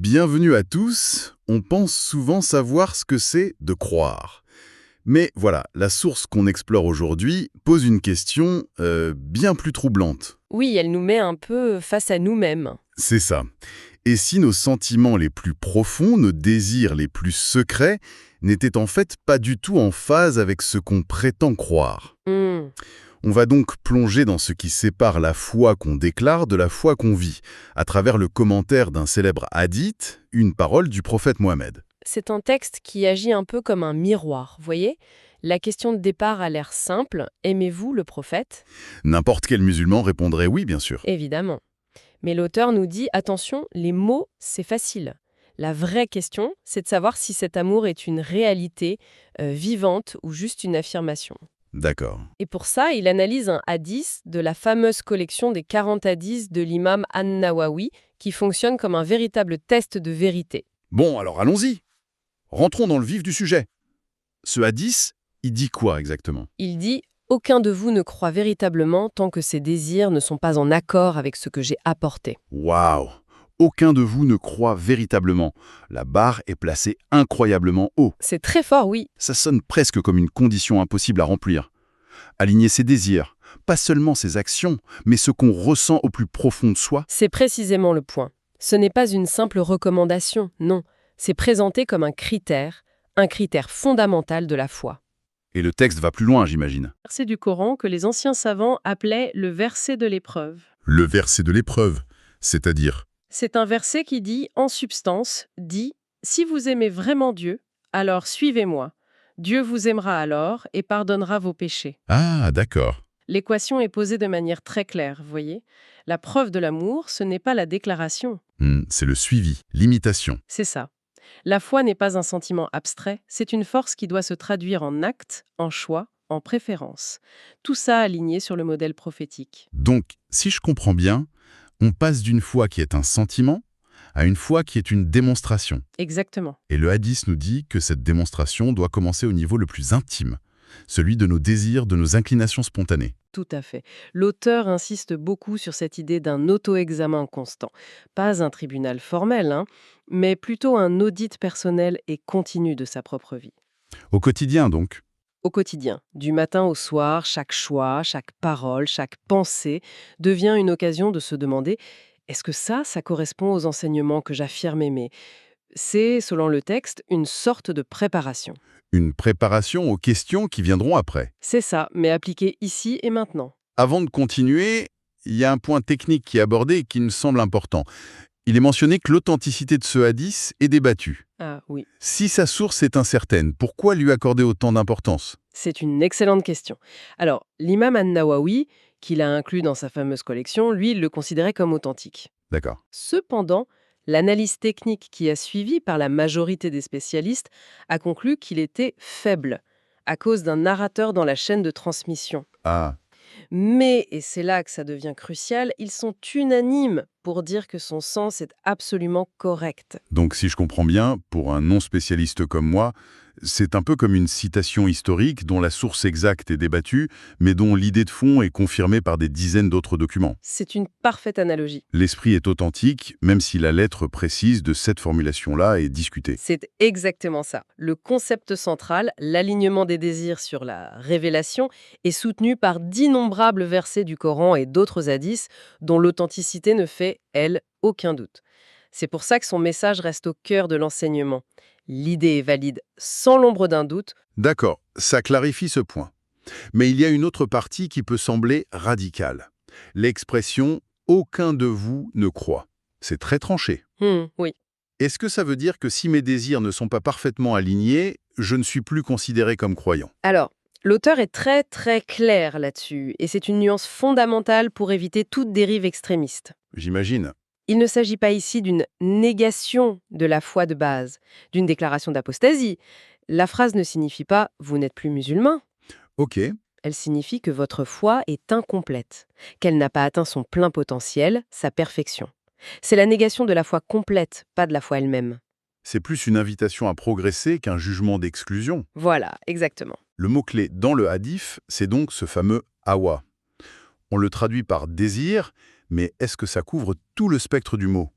Bienvenue à tous. On pense souvent savoir ce que c'est de croire. Mais voilà, la source qu'on explore aujourd'hui pose une question bien plus troublante. Oui, elle nous met un peu face à nous-mêmes. C'est ça. Et si nos sentiments les plus profonds, nos désirs les plus secrets, n'étaient en fait pas du tout en phase avec ce qu'on prétend croire? Hmm, On va donc plonger dans ce qui sépare la foi qu'on déclare de la foi qu'on vit, à travers le commentaire d'un célèbre hadith, une parole du prophète Mohammed. C'est un texte qui agit un peu comme un miroir, voyez? La question de départ a l'air simple. Aimez-vous le prophète? N'importe quel musulman répondrait oui, bien sûr. Évidemment. Mais l'auteur nous dit, attention, les mots, c'est facile. La vraie question, c'est de savoir si cet amour est une réalité vivante ou juste une affirmation. D'accord. Et pour ça, il analyse un hadith de la fameuse collection des 40 hadiths de l'imam An-Nawawi, qui fonctionne comme un véritable test de vérité. Bon, alors allons-y. Rentrons dans le vif du sujet. Ce hadith, il dit quoi exactement? Il dit « Aucun de vous ne croit véritablement tant que ses désirs ne sont pas en accord avec ce que j'ai apporté. Waouh! Aucun de vous ne croit véritablement. La barre est placée incroyablement haut. » C'est très fort, oui. Ça sonne presque comme une condition impossible à remplir. Aligner ses désirs, pas seulement ses actions, mais ce qu'on ressent au plus profond de soi. C'est précisément le point. Ce n'est pas une simple recommandation, non. C'est présenté comme un critère fondamental de la foi. Et le texte va plus loin, j'imagine. Verset du Coran que les anciens savants appelaient le verset de l'épreuve. Le verset de l'épreuve, c'est-à-dire... C'est un verset qui dit, en substance, « Si vous aimez vraiment Dieu, alors suivez-moi. Dieu vous aimera alors et pardonnera vos péchés. » Ah, d'accord. L'équation est posée de manière très claire, voyez. La preuve de l'amour, ce n'est pas la déclaration. C'est le suivi, l'imitation. C'est ça. La foi n'est pas un sentiment abstrait, c'est une force qui doit se traduire en actes, en choix, en préférence. Tout ça aligné sur le modèle prophétique. Donc, si je comprends bien, on passe d'une foi qui est un sentiment à une foi qui est une démonstration. Exactement. Et le hadith nous dit que cette démonstration doit commencer au niveau le plus intime, celui de nos désirs, de nos inclinations spontanées. Tout à fait. L'auteur insiste beaucoup sur cette idée d'un auto-examen constant. Pas un tribunal formel, mais plutôt un audit personnel et continu de sa propre vie. Au quotidien, donc. Au quotidien, du matin au soir, chaque choix, chaque parole, chaque pensée devient une occasion de se demander « Est-ce que ça correspond aux enseignements que j'affirme aimer ?» C'est, selon le texte, une sorte de préparation. Une préparation aux questions qui viendront après. C'est ça, mais appliqué ici et maintenant. Avant de continuer, il y a un point technique qui est abordé et qui me semble important. Il est mentionné que l'authenticité de ce hadith est débattue. Ah oui. Si sa source est incertaine, pourquoi lui accorder autant d'importance? C'est une excellente question. Alors, l'imam An-Nawawi, qu'il a inclus dans sa fameuse collection, lui, il le considérait comme authentique. D'accord. Cependant, l'analyse technique qui a suivi par la majorité des spécialistes a conclu qu'il était faible, à cause d'un narrateur dans la chaîne de transmission. Ah, Mais, et c'est là que ça devient crucial, ils sont unanimes pour dire que son sens est absolument correct. donc si je comprends bien, pour un non-spécialiste comme moi, c'est un peu comme une citation historique dont la source exacte est débattue, mais dont l'idée de fond est confirmée par des dizaines d'autres documents. C'est une parfaite analogie. L'esprit est authentique, même si la lettre précise de cette formulation-là est discutée. C'est exactement ça. Le concept central, l'alignement des désirs sur la révélation, est soutenu par d'innombrables versets du Coran et d'autres hadiths dont l'authenticité ne fait, elle, aucun doute. C'est pour ça que son message reste au cœur de l'enseignement. L'idée est valide sans l'ombre d'un doute. D'accord, ça clarifie ce point. Mais il y a une autre partie qui peut sembler radicale. L'expression « aucun de vous ne croit ». C'est très tranché. Oui. Est-ce que ça veut dire que si mes désirs ne sont pas parfaitement alignés, je ne suis plus considéré comme croyant? Alors, l'auteur est très très clair là-dessus, et c'est une nuance fondamentale pour éviter toute dérive extrémiste. J'imagine. Il ne s'agit pas ici d'une négation de la foi de base, d'une déclaration d'apostasie. La phrase ne signifie pas « vous n'êtes plus musulman ». Ok, Elle signifie que votre foi est incomplète, qu'elle n'a pas atteint son plein potentiel, sa perfection. C'est la négation de la foi complète, pas de la foi elle-même. c'est plus une invitation à progresser qu'un jugement d'exclusion. Voilà, exactement. Le mot-clé dans le hadith, c'est donc ce fameux « hawa ». On le traduit par « désir », mais est-ce que ça couvre tout le spectre du mot?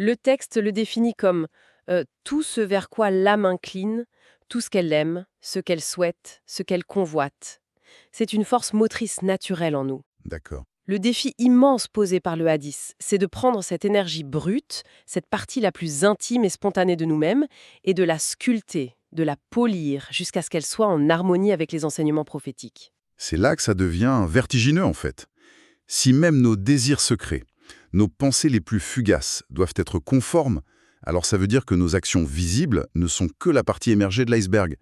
Le texte le définit comme tout ce vers quoi l'âme incline, tout ce qu'elle aime, ce qu'elle souhaite, ce qu'elle convoite. C'est une force motrice naturelle en nous. D'accord. Le défi immense posé par le hadith, c'est de prendre cette énergie brute, cette partie la plus intime et spontanée de nous-mêmes, et de la sculpter, de la polir, jusqu'à ce qu'elle soit en harmonie avec les enseignements prophétiques. C'est là que ça devient vertigineux, en fait. Si même nos désirs secrets, nos pensées les plus fugaces doivent être conformes, alors ça veut dire que nos actions visibles ne sont que la partie émergée de l'iceberg.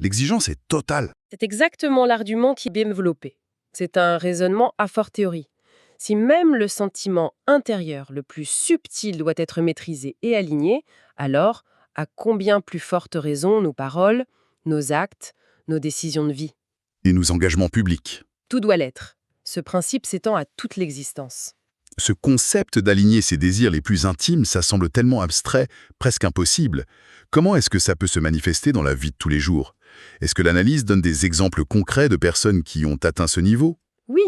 L'exigence est totale. C'est exactement l'argument qui est développé. C'est un raisonnement a fortiori. Si même le sentiment intérieur le plus subtil doit être maîtrisé et aligné, alors à combien plus forte raison nos paroles, nos actes, nos décisions de vie? Et nos engagements publics. Tout doit l'être. Ce principe s'étend à toute l'existence. Ce concept d'aligner ses désirs les plus intimes, ça semble tellement abstrait, presque impossible. Comment est-ce que ça peut se manifester dans la vie de tous les jours? Est-ce que l'analyse donne des exemples concrets de personnes qui ont atteint ce niveau? Oui,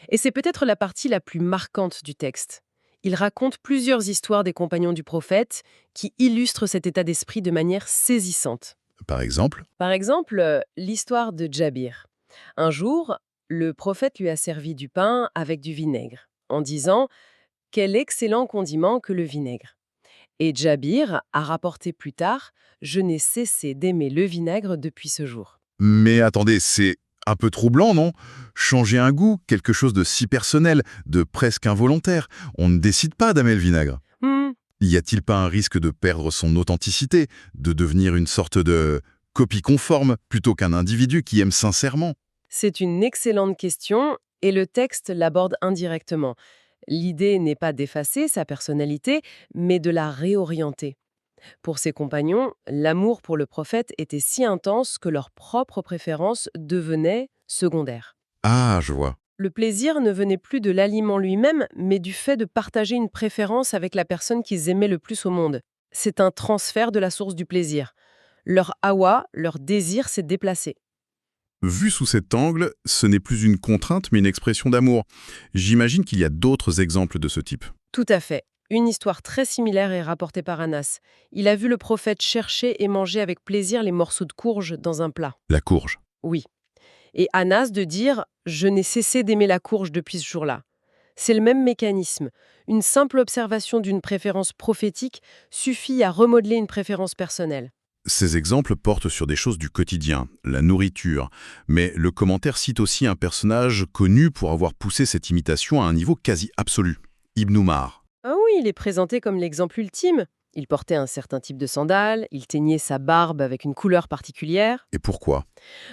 et c'est peut-être la partie la plus marquante du texte. Il raconte plusieurs histoires des compagnons du prophète qui illustrent cet état d'esprit de manière saisissante. Par exemple? Par exemple, l'histoire de Djabir. Un jour, le prophète lui a servi du pain avec du vinaigre, en disant « Quel excellent condiment que le vinaigre !» Et Djabir a rapporté plus tard « Je n'ai cessé d'aimer le vinaigre depuis ce jour. Mais attendez, c'est un peu troublant, non? Changer un goût, quelque chose de si personnel, de presque involontaire. On ne décide pas d'aimer le vinaigre. » Y a-t-il pas un risque de perdre son authenticité, de devenir une sorte de copie conforme, plutôt qu'un individu qui aime sincèrement? C'est une excellente question et le texte l'aborde indirectement. L'idée n'est pas d'effacer sa personnalité, mais de la réorienter. Pour ses compagnons, l'amour pour le prophète était si intense que leurs propres préférences devenaient secondaires. Ah, je vois. Le plaisir ne venait plus de l'aliment lui-même, mais du fait de partager une préférence avec la personne qu'ils aimaient le plus au monde. C'est un transfert de la source du plaisir. Leur hawa, leur désir s'est déplacé. Vu sous cet angle, ce n'est plus une contrainte, mais une expression d'amour. J'imagine qu'il y a d'autres exemples de ce type. Tout à fait. Une histoire très similaire est rapportée par Anas. Il a vu le prophète chercher et manger avec plaisir les morceaux de courge dans un plat. La courge. Oui. Et Anas de dire « Je n'ai cessé d'aimer la courge depuis ce jour-là ». C'est le même mécanisme. Une simple observation d'une préférence prophétique suffit à remodeler une préférence personnelle. Ces exemples portent sur des choses du quotidien, la nourriture, mais le commentaire cite aussi un personnage connu pour avoir poussé cette imitation à un niveau quasi absolu, Ibn Umar. Ah oui, il est présenté comme l'exemple ultime. Il portait un certain type de sandales, il teignait sa barbe avec une couleur particulière. Et pourquoi?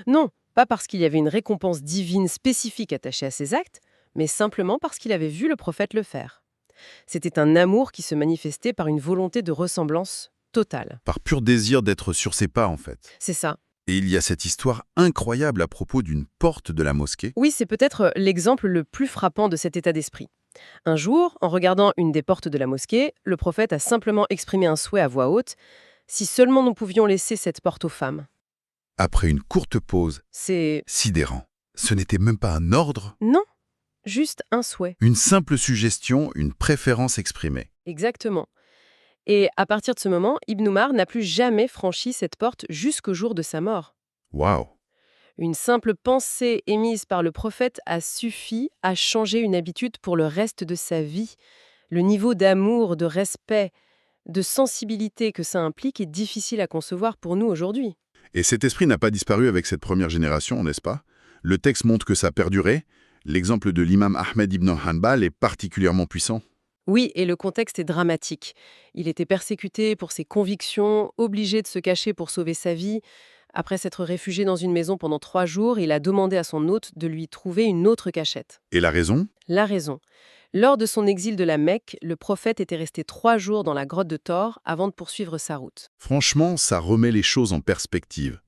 Non, pas parce qu'il y avait une récompense divine spécifique attachée à ses actes, mais simplement parce qu'il avait vu le prophète le faire. C'était un amour qui se manifestait par une volonté de ressemblance totale. Par pur désir d'être sur ses pas, en fait. C'est ça. Et il y a cette histoire incroyable à propos d'une porte de la mosquée. Oui, c'est peut-être l'exemple le plus frappant de cet état d'esprit. Un jour, en regardant une des portes de la mosquée, le prophète a simplement exprimé un souhait à voix haute « Si seulement nous pouvions laisser cette porte aux femmes ». Après une courte pause, C'est... sidérant. Ce n'était même pas un ordre, Non, juste un souhait. une simple suggestion, une préférence exprimée. Exactement. Et à partir de ce moment, Ibn Umar n'a plus jamais franchi cette porte jusqu'au jour de sa mort. Waouh! Une simple pensée émise par le prophète a suffi à changer une habitude pour le reste de sa vie. Le niveau d'amour, de respect, de sensibilité que ça implique est difficile à concevoir pour nous aujourd'hui. Et cet esprit n'a pas disparu avec cette première génération, n'est-ce pas? Le texte montre que ça a perduré. L'exemple de l'imam Ahmed ibn Hanbal est particulièrement puissant. Oui, et le contexte est dramatique. Il était persécuté pour ses convictions, obligé de se cacher pour sauver sa vie. Après s'être réfugié dans une maison pendant 3 jours, il a demandé à son hôte de lui trouver une autre cachette. Et la raison? La raison. Lors de son exil de la Mecque, le prophète était resté 3 jours dans la grotte de Thor avant de poursuivre sa route. Franchement, ça remet les choses en perspective.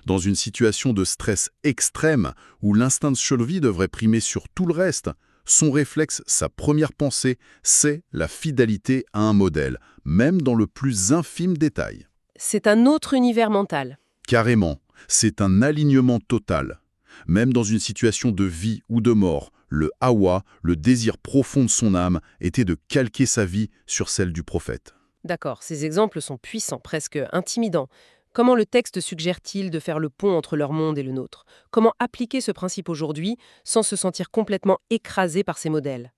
Dans une situation de stress extrême, où l'instinct de survie devrait primer sur tout le reste, son réflexe, sa première pensée, c'est la fidélité à un modèle, même dans le plus infime détail. C'est un autre univers mental. Carrément, c'est un alignement total. Même dans une situation de vie ou de mort, le hawa, le désir profond de son âme, était de calquer sa vie sur celle du prophète. D'accord, ces exemples sont puissants, presque intimidants. Comment le texte suggère-t-il de faire le pont entre leur monde et le nôtre? Comment appliquer ce principe aujourd'hui sans se sentir complètement écrasé par ces modèles?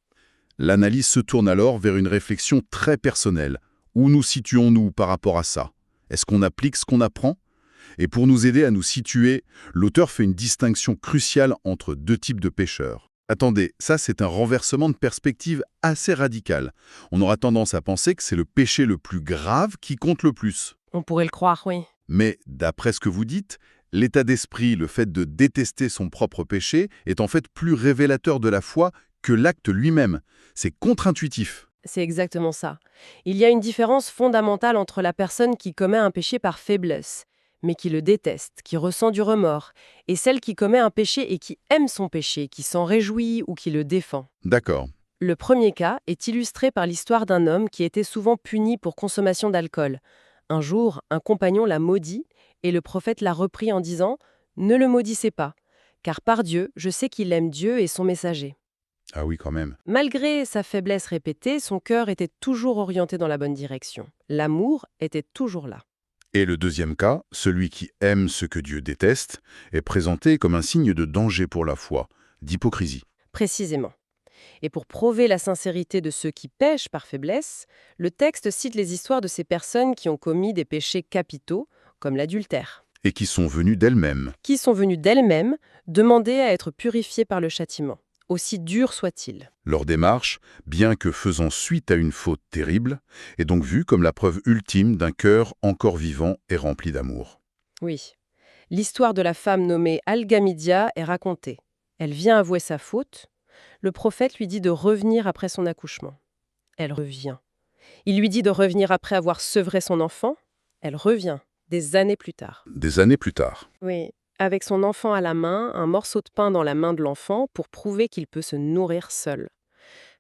L'analyse se tourne alors vers une réflexion très personnelle. Où nous situons-nous par rapport à ça? Est-ce qu'on applique ce qu'on apprend? Et pour nous aider à nous situer, l'auteur fait une distinction cruciale entre deux types de pécheurs. Attendez, ça c'est un renversement de perspective assez radical. On aura tendance à penser que c'est le péché le plus grave qui compte le plus. On pourrait le croire, oui. Mais d'après ce que vous dites, l'état d'esprit, le fait de détester son propre péché, est en fait plus révélateur de la foi que l'acte lui-même. C'est contre-intuitif. C'est exactement ça. Il y a une différence fondamentale entre la personne qui commet un péché par faiblesse, mais qui le déteste, qui ressent du remords, et celle qui commet un péché et qui aime son péché, qui s'en réjouit ou qui le défend. D'accord. Le premier cas est illustré par l'histoire d'un homme qui était souvent puni pour consommation d'alcool. Un jour, un compagnon l'a maudit et le prophète l'a repris en disant « Ne le maudissez pas, car par Dieu, je sais qu'il aime Dieu et son messager. » Ah oui, quand même. Malgré sa faiblesse répétée, son cœur était toujours orienté dans la bonne direction. L'amour était toujours là. Et le deuxième cas, celui qui aime ce que Dieu déteste, est présenté comme un signe de danger pour la foi, d'hypocrisie. Précisément. Et pour prouver la sincérité de ceux qui pêchent par faiblesse, le texte cite les histoires de ces personnes qui ont commis des péchés capitaux, comme l'adultère, Et qui sont venus d'elles-mêmes. qui sont venues d'elles-mêmes demander à être purifiées par le châtiment, aussi dur soit-il. Leur démarche, bien que faisant suite à une faute terrible, est donc vue comme la preuve ultime d'un cœur encore vivant et rempli d'amour. Oui. L'histoire de la femme nommée Algamidia est racontée. Elle vient avouer sa faute. Le prophète lui dit de revenir après son accouchement. Elle revient. Il lui dit de revenir après avoir sevré son enfant. Elle revient, des années plus tard. Des années plus tard. Oui, avec son enfant à la main, un morceau de pain dans la main de l'enfant pour prouver qu'il peut se nourrir seul.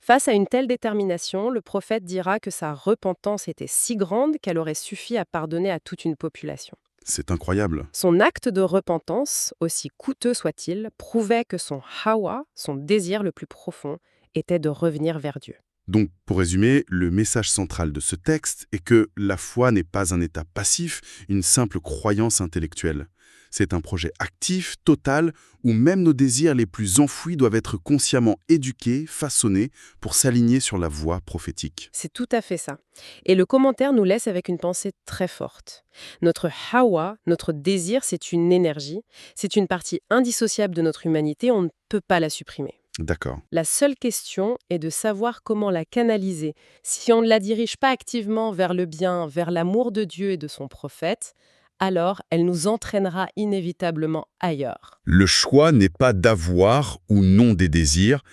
Face à une telle détermination, le prophète dira que sa repentance était si grande qu'elle aurait suffi à pardonner à toute une population. C'est incroyable. Son acte de repentance, aussi coûteux soit-il, prouvait que son hawa, son désir le plus profond, était de revenir vers Dieu. Donc, pour résumer, le message central de ce texte est que la foi n'est pas un état passif, une simple croyance intellectuelle. C'est un projet actif, total, où même nos désirs les plus enfouis doivent être consciemment éduqués, façonnés, pour s'aligner sur la voie prophétique. C'est tout à fait ça. Et le commentaire nous laisse avec une pensée très forte. Notre hawa, notre désir, c'est une énergie, c'est une partie indissociable de notre humanité, on ne peut pas la supprimer. D'accord. La seule question est de savoir comment la canaliser. Si on ne la dirige pas activement vers le bien, vers l'amour de Dieu et de son prophète, alors elle nous entraînera inévitablement ailleurs. Le choix n'est pas d'avoir ou non des désirs,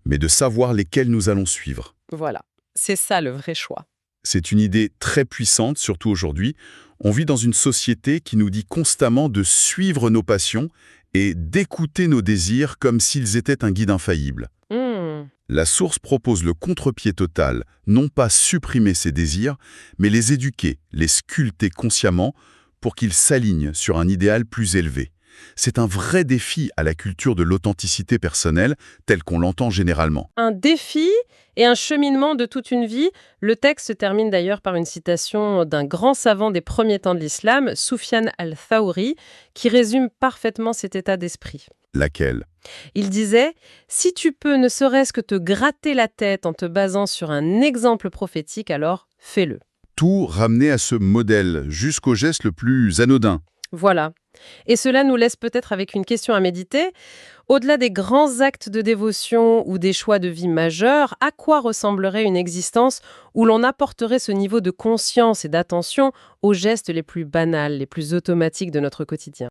mais de savoir lesquels nous allons suivre. Voilà, c'est ça le vrai choix. C'est une idée très puissante, surtout aujourd'hui. On vit dans une société qui nous dit constamment de suivre nos passions et d'écouter nos désirs comme s'ils étaient un guide infaillible. La source propose le contre-pied total, non pas supprimer ces désirs, mais les éduquer, les sculpter consciemment pour qu'ils s'alignent sur un idéal plus élevé. C'est un vrai défi à la culture de l'authenticité personnelle, telle qu'on l'entend généralement. Un défi et un cheminement de toute une vie. Le texte se termine d'ailleurs par une citation d'un grand savant des premiers temps de l'islam, Soufiane al-Thawri, qui résume parfaitement cet état d'esprit. Laquelle? Il disait « Si tu peux ne serait-ce que te gratter la tête en te basant sur un exemple prophétique, alors fais-le. » Tout ramener à ce modèle, jusqu'au geste le plus anodin. Voilà. Et cela nous laisse peut-être avec une question à méditer. Au-delà des grands actes de dévotion ou des choix de vie majeurs, à quoi ressemblerait une existence où l'on apporterait ce niveau de conscience et d'attention aux gestes les plus banals, les plus automatiques de notre quotidien ?